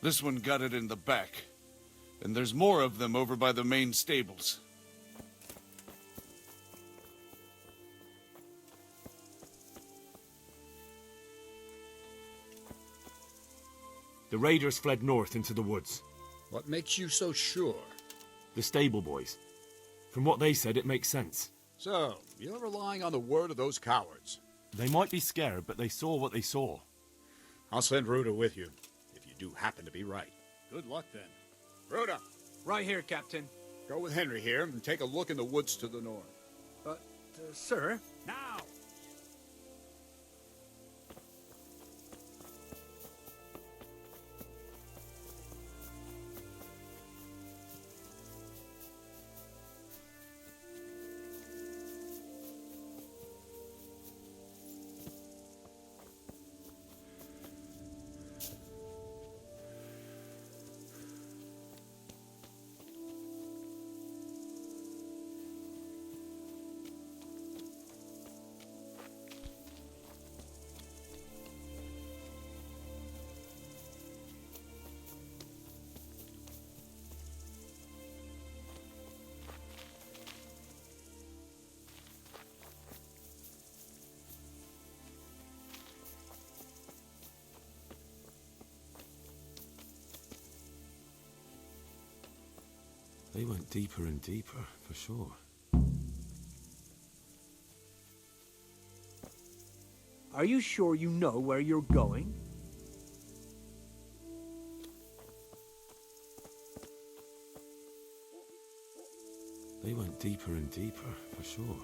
This one got it in the back. And there's more of them over by the main stables. The raiders fled north into the woods. What makes you so sure? The stable boys. From what they said, it makes sense. So, you're relying on the word of those cowards. They might be scared, but they saw what they saw. I'll send Ruda with you, if you do happen to be right. Good luck, then. Ruda! Right here, Captain. Go with Henry here and take a look in the woods to the north. But, sir... Now! They went deeper and deeper, for sure. Are you sure you know where you're going? They went deeper and deeper, for sure.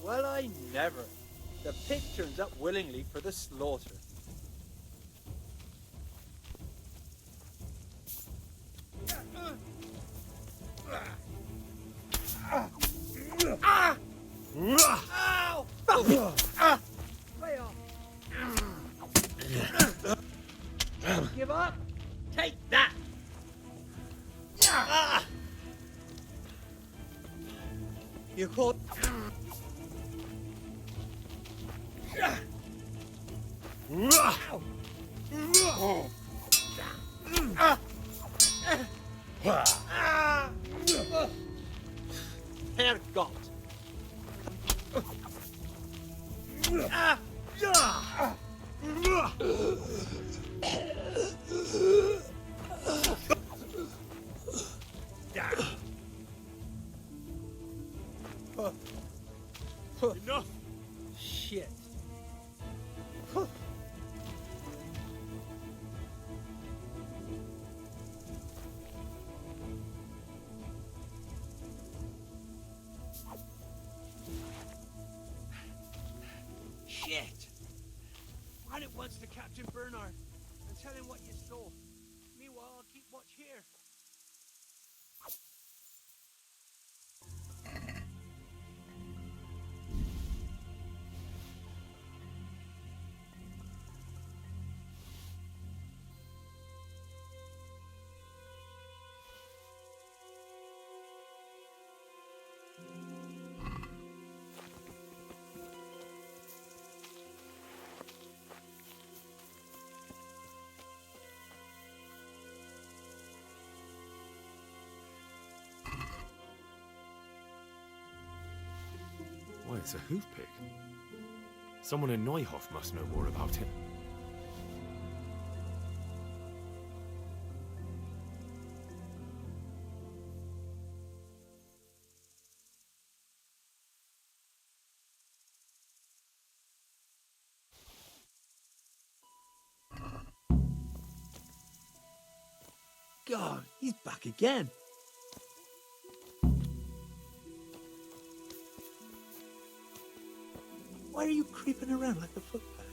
Well, I never. The pig turns up willingly for the slaughter. Give up? Take that! You caught... Herrgott! Enough! Shit. Shit! Run at once to Captain Bernard and tell him what you saw. Meanwhile, I'll keep watch here. Why, it's a hoof pig. Someone in Neuhof must know more about it. God, he's back again. Why are you creeping around like a footpad?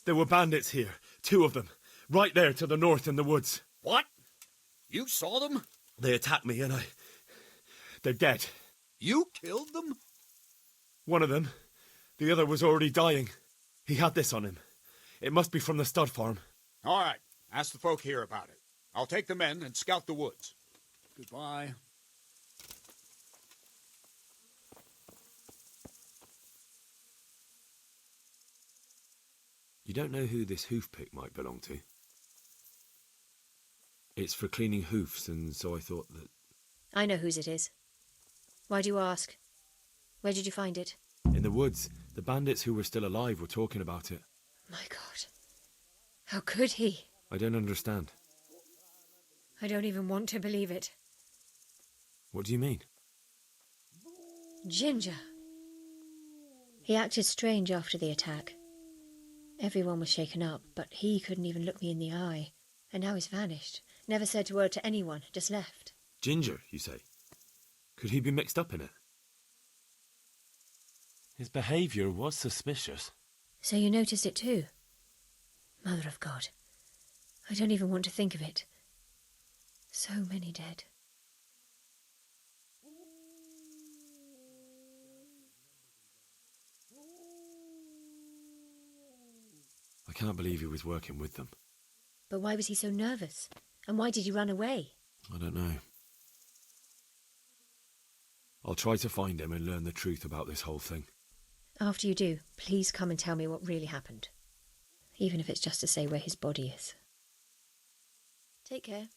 There were bandits here. 2 of them. Right there to the north in the woods. What? You saw them? They attacked me and they're dead. You killed them? One of them. The other was already dying. He had this on him. It must be from the stud farm. All right. Ask the folk here about it. I'll take the men and scout the woods. Goodbye. You don't know who this hoof pick might belong to? It's for cleaning hoofs, and so I thought that... I know whose it is. Why do you ask? Where did you find it? In the woods. The bandits who were still alive were talking about it. My God. How could he? I don't understand. I don't even want to believe it. What do you mean? Ginger. He acted strange after the attack. Everyone was shaken up, but he couldn't even look me in the eye. And now he's vanished. Never said a word to anyone, just left. Ginger, you say? Could he be mixed up in it? His behaviour was suspicious. So you noticed it too? Mother of God. I don't even want to think of it. So many dead. I can't believe he was working with them. But why was he so nervous? And why did he run away? I don't know. I'll try to find him and learn the truth about this whole thing. After you do, please come and tell me what really happened. Even if it's just to say where his body is. Take care.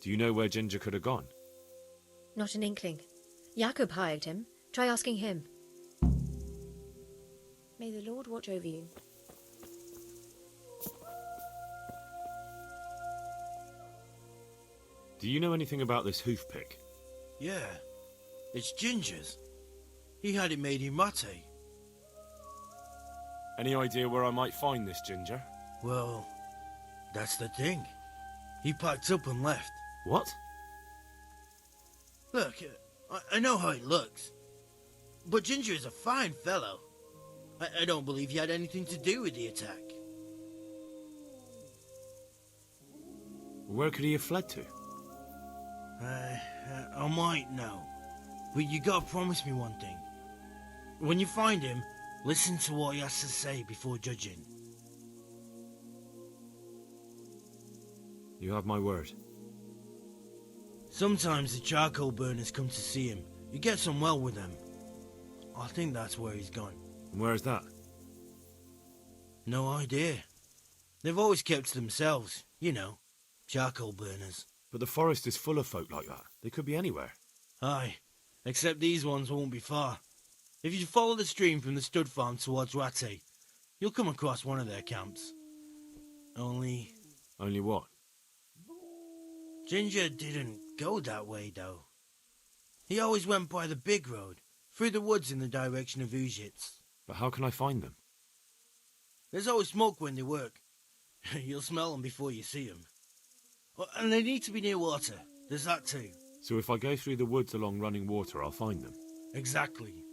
Do you know where Ginger could have gone? Not an inkling. Jakob hired him. Try asking him. May the Lord watch over you. Do you know anything about this hoof pick? Yeah, it's Ginger's. He had it made in Mate. Any idea where I might find this Ginger? Well, that's the thing. He packed up and left. What? Look, I know how he looks. But Ginger is a fine fellow. I don't believe he had anything to do with the attack. Where could he have fled to? I might know. But you gotta promise me one thing. When you find him, listen to what he has to say before judging. You have my word. Sometimes the charcoal burners come to see him. He gets on well with them. I think that's where he's gone. And where is that? No idea. They've always kept to themselves, you know, charcoal burners. But the forest is full of folk like that. They could be anywhere. Aye, except these ones won't be far. If you follow the stream from the stud farm towards Ratte, you'll come across one of their camps. Only What? Ginger didn't go that way, though. He always went by the big road, through the woods in the direction of Ujits. But how can I find them? There's always smoke when they work. You'll smell them before you see them. And they need to be near water. There's that too. So if I go through the woods along running water, I'll find them. Exactly.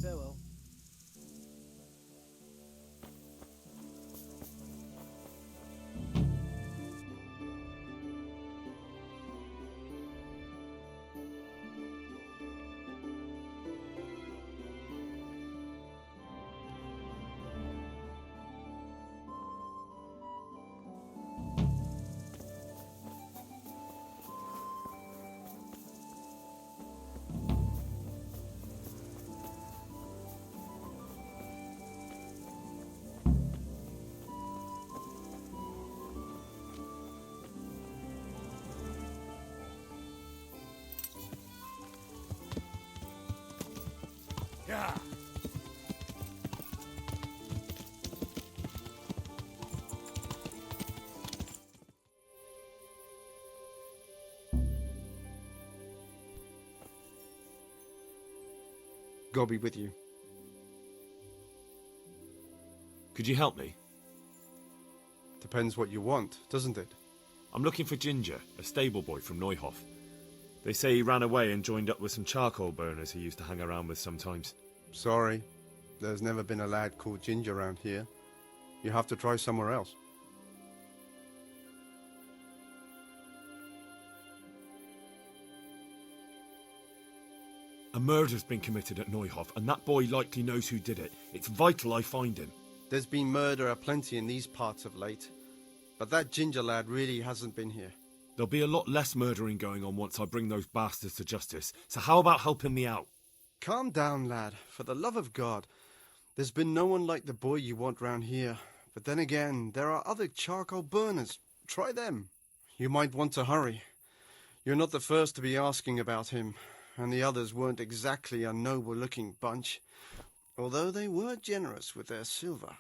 Farewell. Yeah. God be with you. Could you help me? Depends what you want, doesn't it? I'm looking for Ginger, a stable boy from Neuhof. They say he ran away and joined up with some charcoal burners he used to hang around with sometimes. Sorry, there's never been a lad called Ginger around here. You have to try somewhere else. A murder's been committed at Neuhof, and that boy likely knows who did it. It's vital I find him. There's been murder aplenty in these parts of late, but that Ginger lad really hasn't been here. There'll be a lot less murdering going on once I bring those bastards to justice, so how about helping me out? Calm down, lad, for the love of God. There's been no one like the boy you want round here, but then again, there are other charcoal burners. Try them. You might want to hurry. You're not the first to be asking about him, and the others weren't exactly a noble-looking bunch, although they were generous with their silver.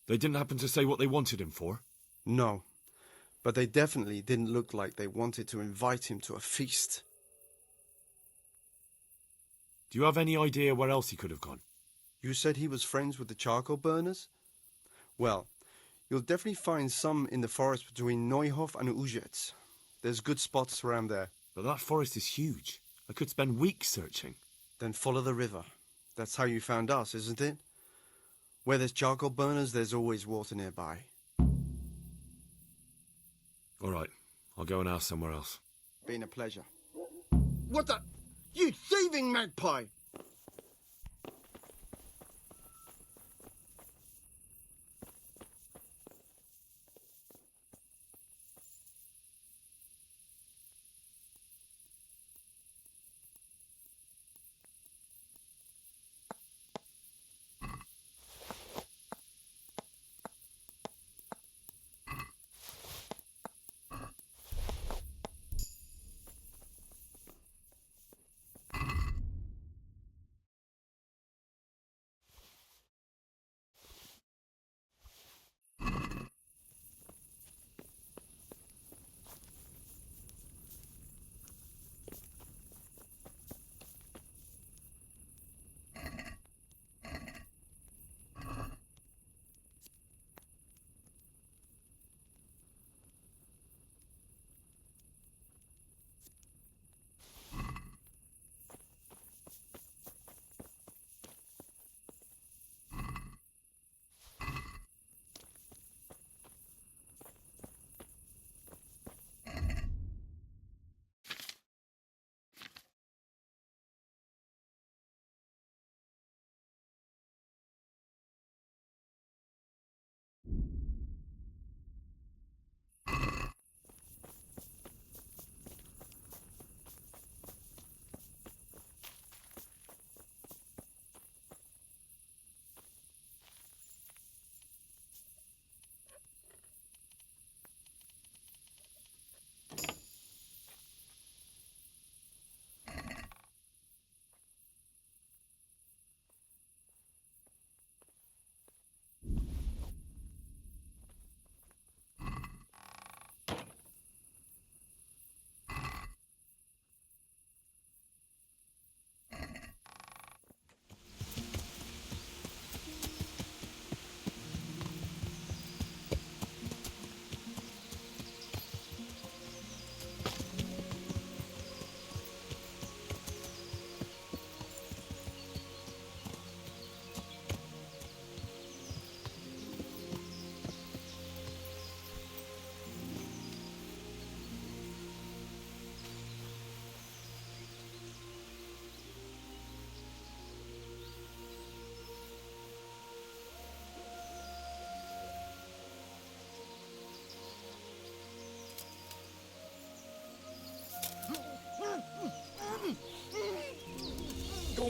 They didn't happen to say what they wanted him for? No, but they definitely didn't look like they wanted to invite him to a feast. Do you have any idea where else he could have gone? You said he was friends with the charcoal burners? Well, you'll definitely find some in the forest between Neuhof and Ujets. There's good spots around there. But that forest is huge. I could spend weeks searching. Then follow the river. That's how you found us, isn't it? Where there's charcoal burners, there's always water nearby. All right, I'll go and ask somewhere else. Been a pleasure. What the? You thieving magpie!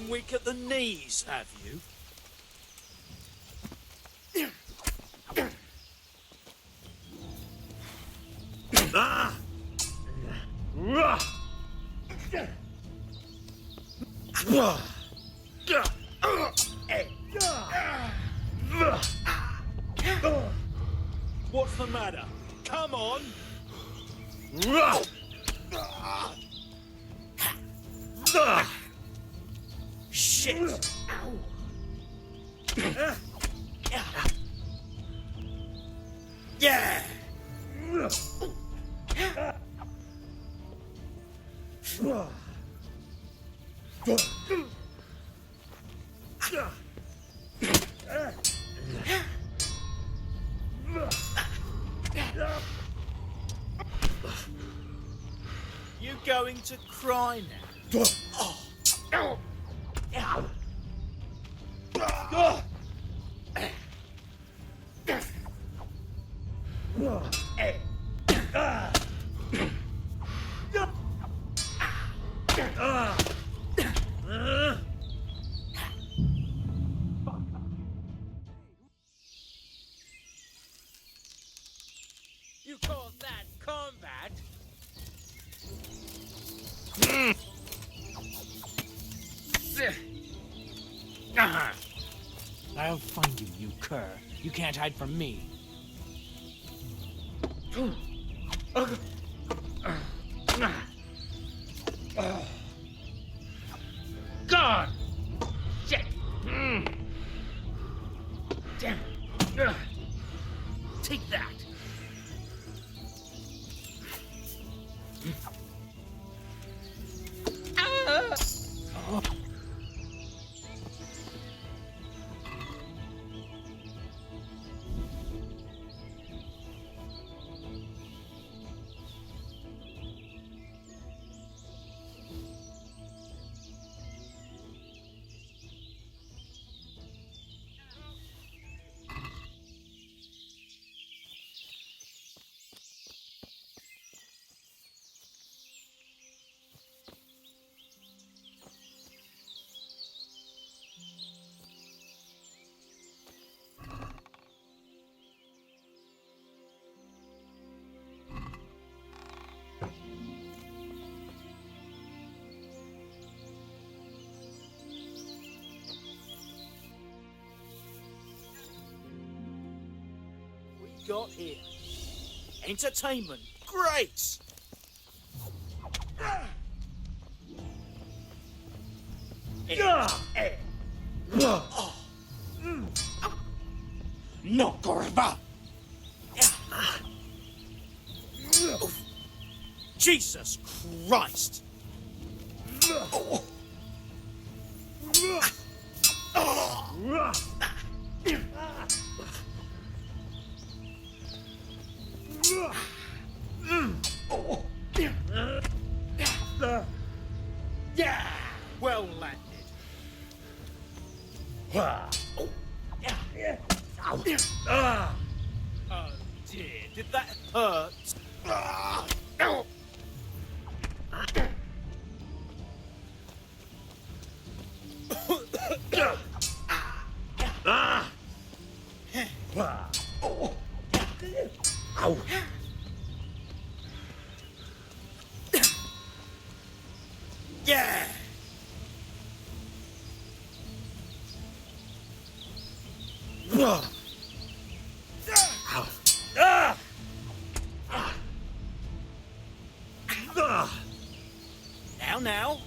gone weak at the knees, have you? What's the matter? Come on! Shit! Yeah! You going to cry now? You call that combat? I'll find you, you cur. You can't hide from me. God! Shit! Damn it. Take that! Got here. Entertainment. Great! No, Corva! Jesus Christ! Yeah! Well landed. Oh dear, did that hurt? Yeah! Now.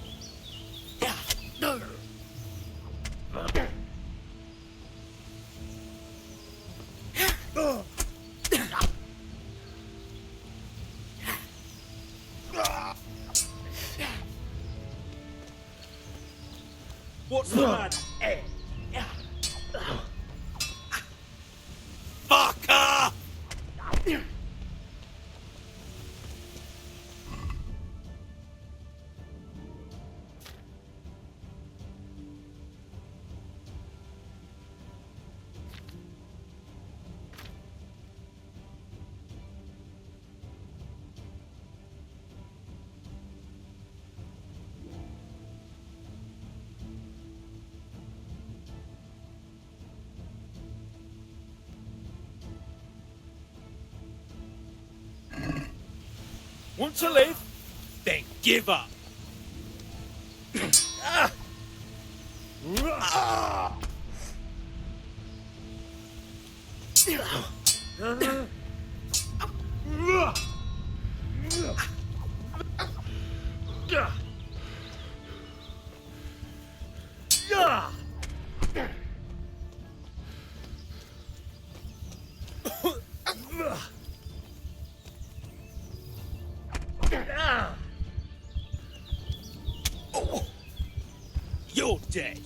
What's the matter? Fucker! Want to live? Then give up. You're dead.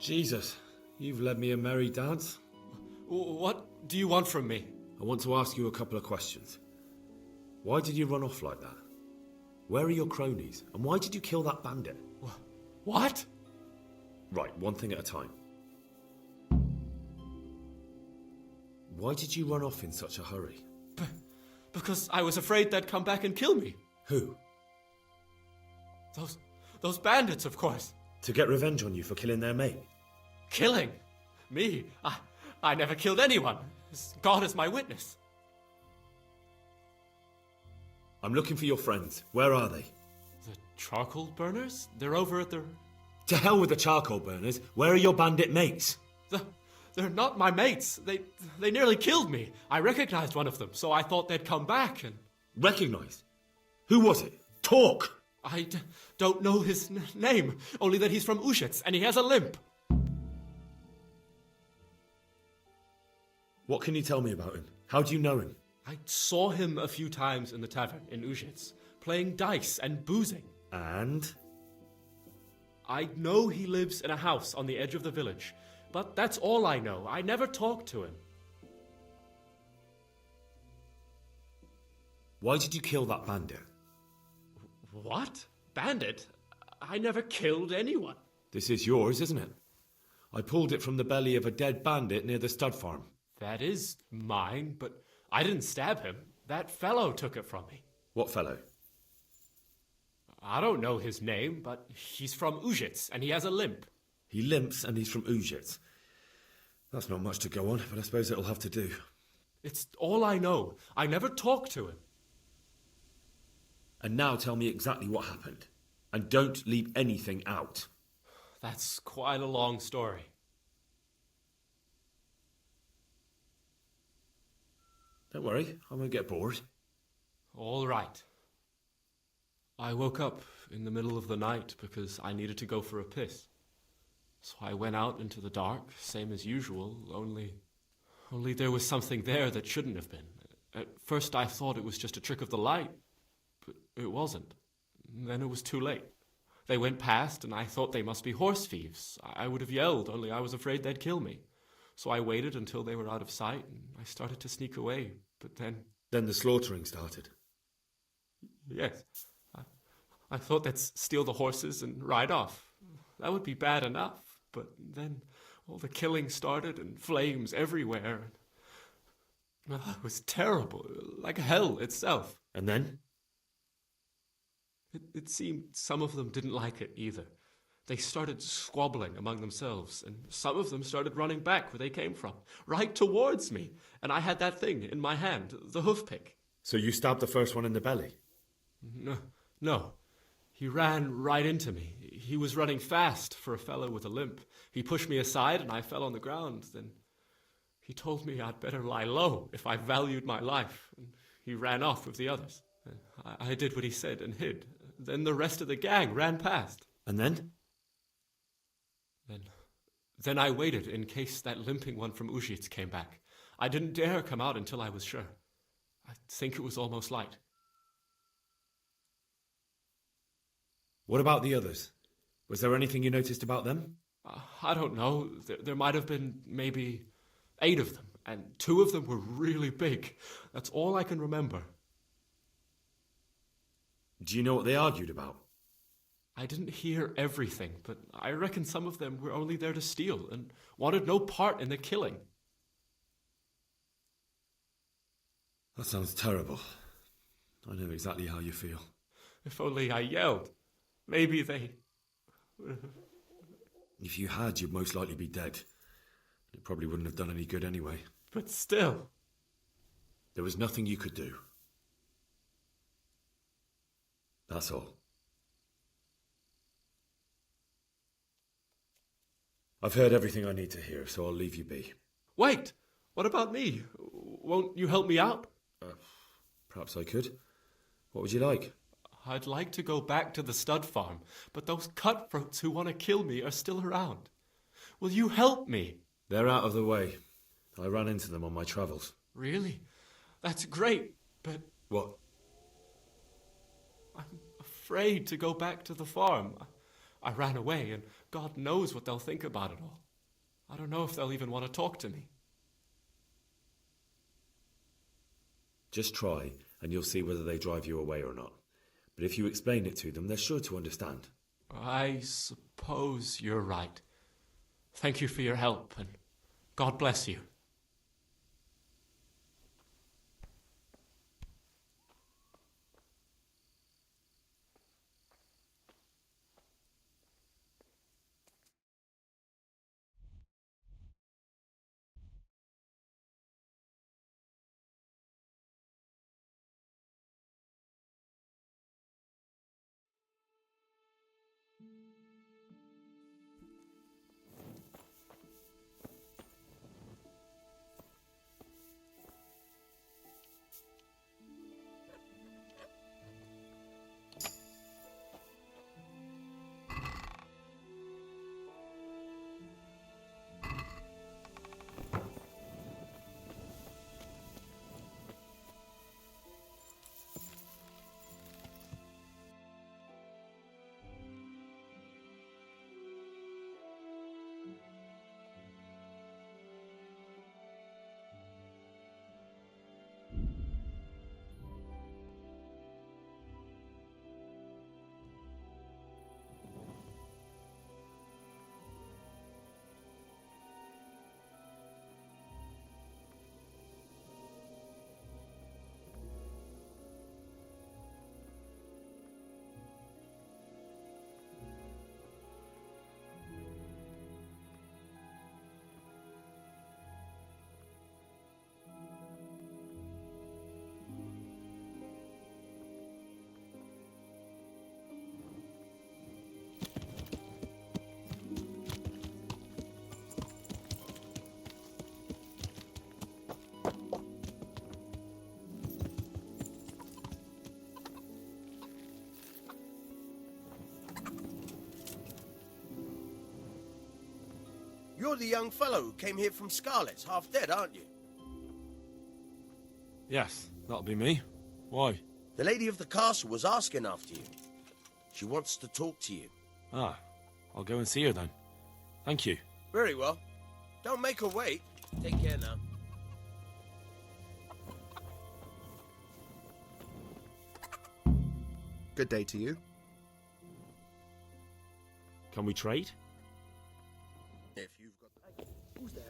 Jesus, you've led me a merry dance. What do you want from me? I want to ask you a couple of questions. Why did you run off like that? Where are your cronies? And why did you kill that bandit? What? Right, one thing at a time. Why did you run off in such a hurry? Because I was afraid they'd come back and kill me. Who? Those bandits, of course. To get revenge on you for killing their mate? Killing? Me? I never killed anyone. God is my witness. I'm looking for your friends. Where are they? The charcoal burners? They're over at the... To hell with the charcoal burners. Where are your bandit mates? They're not my mates. They nearly killed me. I recognized one of them, so I thought they'd come back and... Recognized? Who was it? Talk! I don't know his name, only that he's from Ushitz, and he has a limp. What can you tell me about him? How do you know him? I saw him a few times in the tavern in Ushitz, playing dice and boozing. And? I know he lives in a house on the edge of the village, but that's all I know. I never talked to him. Why did you kill that bandit? What? Bandit? I never killed anyone. This is yours, isn't it? I pulled it from the belly of a dead bandit near the stud farm. That is mine, but I didn't stab him. That fellow took it from me. What fellow? I don't know his name, but he's from Ujits, and he has a limp. He limps and he's from Ujits. That's not much to go on, but I suppose it'll have to do. It's all I know. I never talked to him. And now tell me exactly what happened. And don't leave anything out. That's quite a long story. Don't worry, I won't get bored. All right. I woke up in the middle of the night because I needed to go for a piss. So I went out into the dark, same as usual, only there was something there that shouldn't have been. At first I thought it was just a trick of the light, but it wasn't. Then it was too late. They went past and I thought they must be horse thieves. I would have yelled, only I was afraid they'd kill me. So I waited until they were out of sight and I started to sneak away, but then... Then the slaughtering started? Yes. I thought they'd steal the horses and ride off. That would be bad enough, but then all the killing started and flames everywhere. It was terrible, like hell itself. And then? It seemed some of them didn't like it either. They started squabbling among themselves, and some of them started running back where they came from, right towards me. And I had that thing in my hand, the hoof pick. So you stabbed the first one in the belly? No. He ran right into me. He was running fast for a fellow with a limp. He pushed me aside and I fell on the ground. Then he told me I'd better lie low if I valued my life. And he ran off with the others. I did what he said and hid. Then the rest of the gang ran past. And then? Then I waited in case that limping one from Ujits came back. I didn't dare come out until I was sure. I think it was almost light. What about the others? Was there anything you noticed about them? I don't know. There might have been maybe 8 of them, and 2 of them were really big. That's all I can remember. Do you know what they argued about? I didn't hear everything, but I reckon some of them were only there to steal and wanted no part in the killing. That sounds terrible. I know exactly how you feel. If only I yelled. Maybe they... If you had, you'd most likely be dead. It probably wouldn't have done any good anyway. But still... There was nothing you could do. That's all. I've heard everything I need to hear, so I'll leave you be. Wait! What about me? Won't you help me out? Perhaps I could. What would you like? I'd like to go back to the stud farm, but those cutthroats who want to kill me are still around. Will you help me? They're out of the way. I ran into them on my travels. Really? That's great, but... What? I'm afraid to go back to the farm. I ran away, and God knows what they'll think about it all. I don't know if they'll even want to talk to me. Just try, and you'll see whether they drive you away or not. But if you explain it to them, they're sure to understand. I suppose you're right. Thank you for your help, and God bless you. You're the young fellow who came here from Scarlet's, half dead, aren't you? Yes, that'll be me. Why? The lady of the castle was asking after you. She wants to talk to you. Ah, I'll go and see her then. Thank you. Very well. Don't make her wait. Take care now. Good day to you. Can we trade? If you've got... Who's there?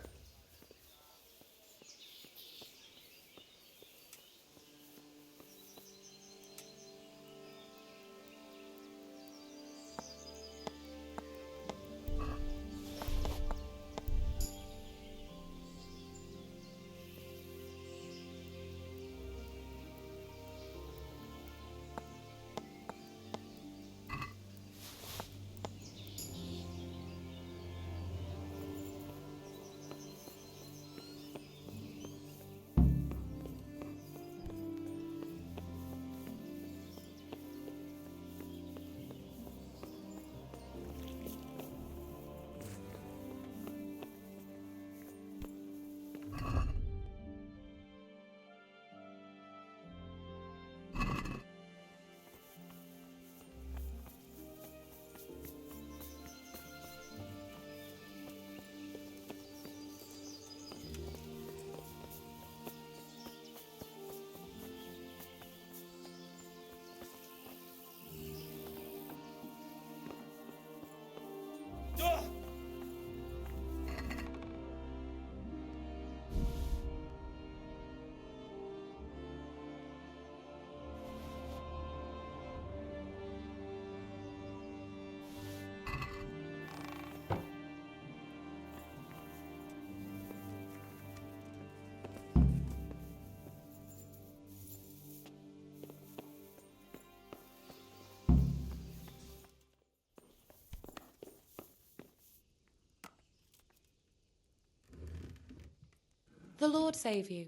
The Lord save you.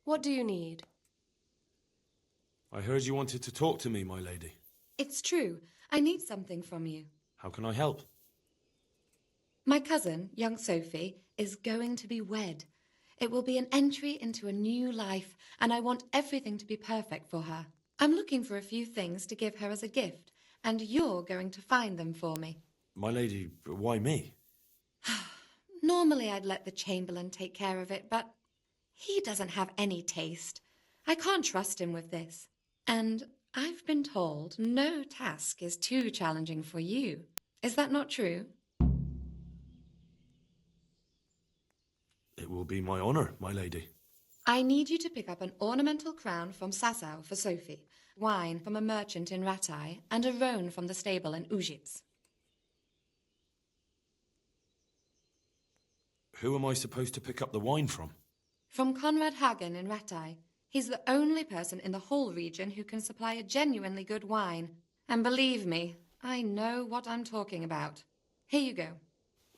What do you need? I heard you wanted to talk to me, my lady. It's true. I need something from you. How can I help? My cousin, young Sophie, is going to be wed. It will be an entry into a new life, and I want everything to be perfect for her. I'm looking for a few things to give her as a gift, and you're going to find them for me. My lady, why me? Normally I'd let the Chamberlain take care of it, but he doesn't have any taste. I can't trust him with this. And I've been told no task is too challenging for you. Is that not true? It will be my honour, my lady. I need you to pick up an ornamental crown from Sasau for Sophie, wine from a merchant in Ratai, and a roan from the stable in Ujits. Who am I supposed to pick up the wine from? From Conrad Hagen in Ratai. He's the only person in the whole region who can supply a genuinely good wine. And believe me, I know what I'm talking about. Here you go.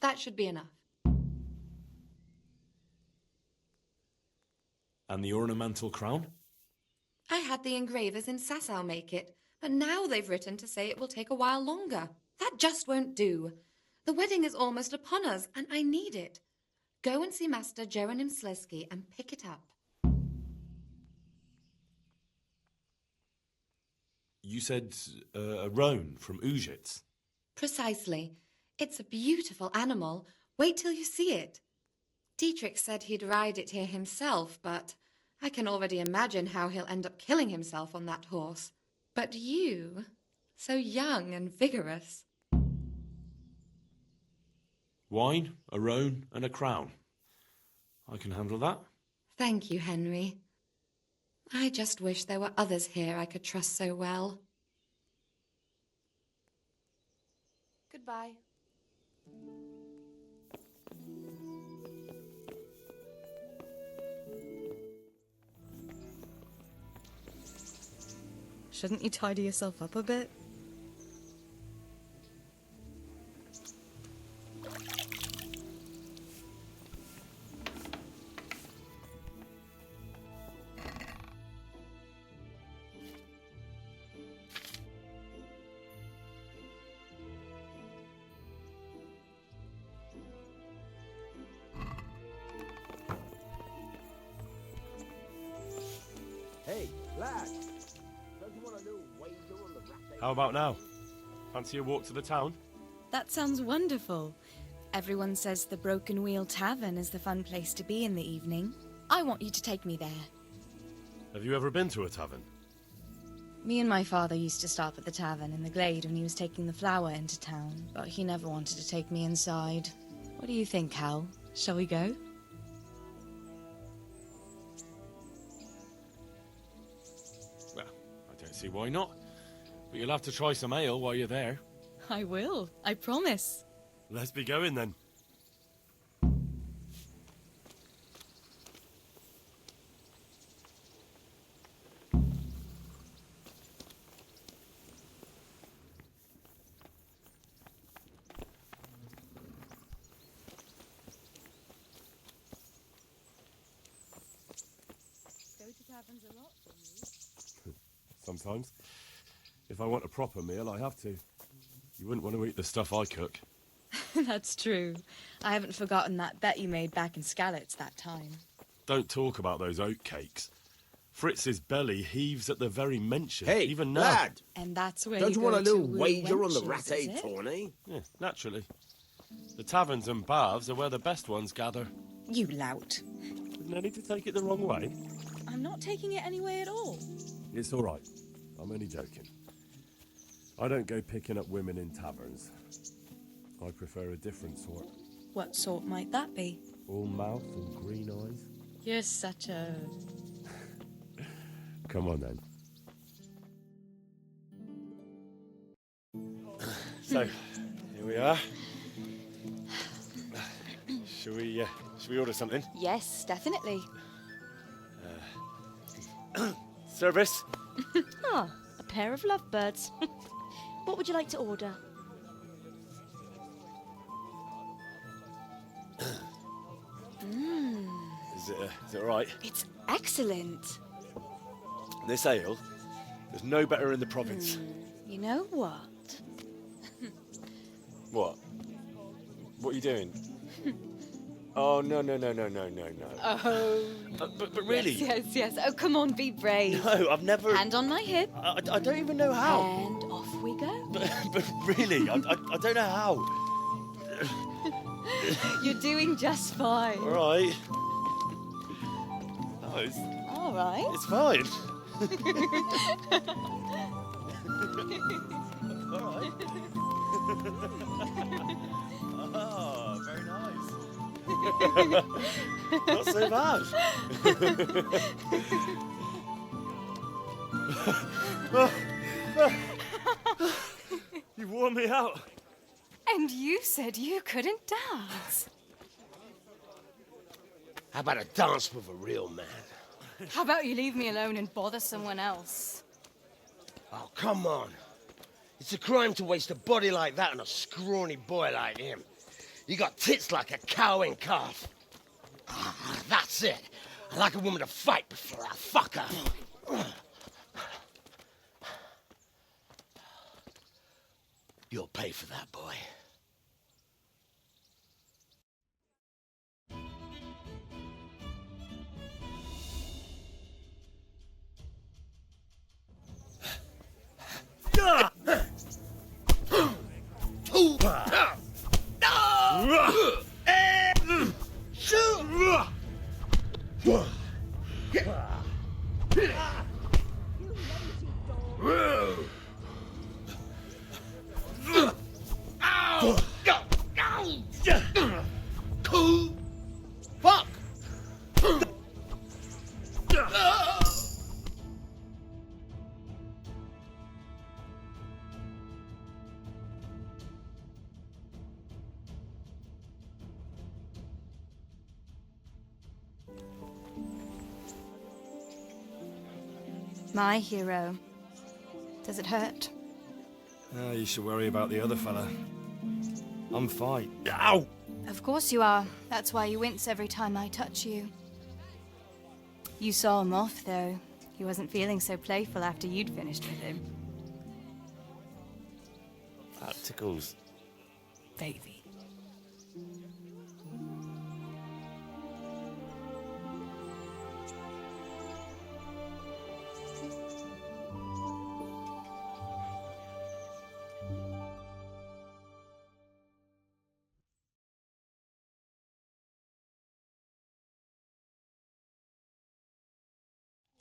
That should be enough. And the ornamental crown? I had the engravers in Sasau make it, but now they've written to say it will take a while longer. That just won't do. The wedding is almost upon us, and I need it. Go and see Master Jeronim Slesky and pick it up. You said a roan from Ujits. Precisely. It's a beautiful animal. Wait till you see it. Dietrich said he'd ride it here himself, but I can already imagine how he'll end up killing himself on that horse. But you, so young and vigorous. Wine, a roan, and a crown. I can handle that. Thank you, Henry. I just wish there were others here I could trust so well. Goodbye. Shouldn't you tidy yourself up a bit? How about now? Fancy a walk to the town? That sounds wonderful. Everyone says the Broken Wheel Tavern is the fun place to be in the evening. I want you to take me there. Have you ever been to a tavern? Me and my father used to stop at the tavern in the glade when he was taking the flour into town, but he never wanted to take me inside. What do you think, Hal? Shall we go? Well, I don't see why not. But you'll have to try some ale while you're there. I will, I promise. Let's be going then. Go to taverns a lot from you. Sometimes. If I want a proper meal, I have to. You wouldn't want to eat the stuff I cook. That's true. I haven't forgotten that bet you made back in Skalitz that time. Don't talk about those oat cakes. Fritz's belly heaves at the very mention. Hey, even now. lad! And that's where Don't you want a little woo wager on the wenches, is Rattay it? tourney? Yeah, naturally. The taverns and baths are where the best ones gather. You lout. No need to take it the wrong way. I'm not taking it any way at all. It's all right. I'm only joking. I don't go picking up women in taverns. I prefer a different sort. What sort might that be? All mouth and green eyes. You're such a... Come on then. So, here we are. Shall we order something? Yes, definitely. Service? Ah, a pair of lovebirds. What would you like to order? Is it all right? It's excellent. This ale, there's no better in the province. You know what? What? What are you doing? Oh, no. Oh. But really? Yes. Oh, come on, be brave. No, I've never... Hand on my hip. I don't even know how. And off we go. But really, I don't know how. You're doing just fine. All right. No, it's All right. fine. All right. Oh, very nice. Not so bad. You wore me out. And you said you couldn't dance. How about a dance with a real man? How about you leave me alone and bother someone else? Oh, come on. It's a crime to waste a body like that on a scrawny boy like him. You got tits like a cow and calf. Ah, that's it. I like a woman to fight before I fuck her. You'll pay for that, boy. Fuck! My hero. Does it hurt? You should worry about the other fella. I'm fine. Ow! Of course you are. That's why you wince every time I touch you. You saw him off, though. He wasn't feeling so playful after you'd finished with him. That tickles. Baby.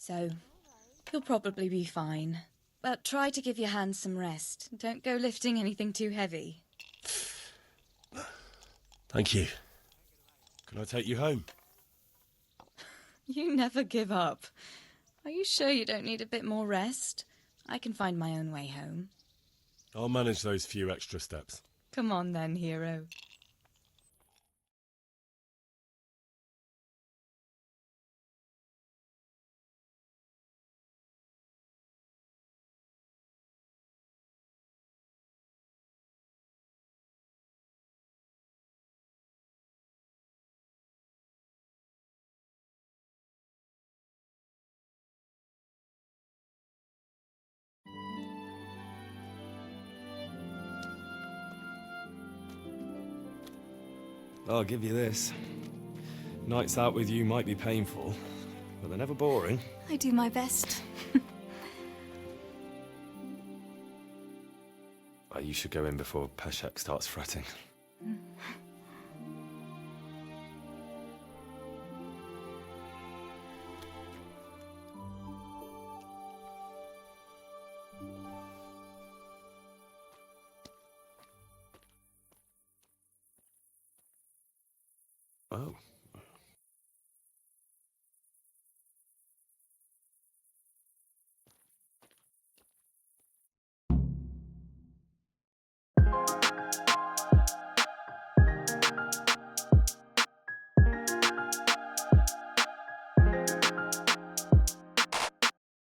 So, you'll probably be fine. But try to give your hands some rest. Don't go lifting anything too heavy. Thank you. Can I take you home? You never give up. Are you sure you don't need a bit more rest? I can find my own way home. I'll manage those few extra steps. Come on then, hero. I'll give you this. Nights out with you might be painful, but they're never boring. I do my best. You should go in before Peshek starts fretting. Oh.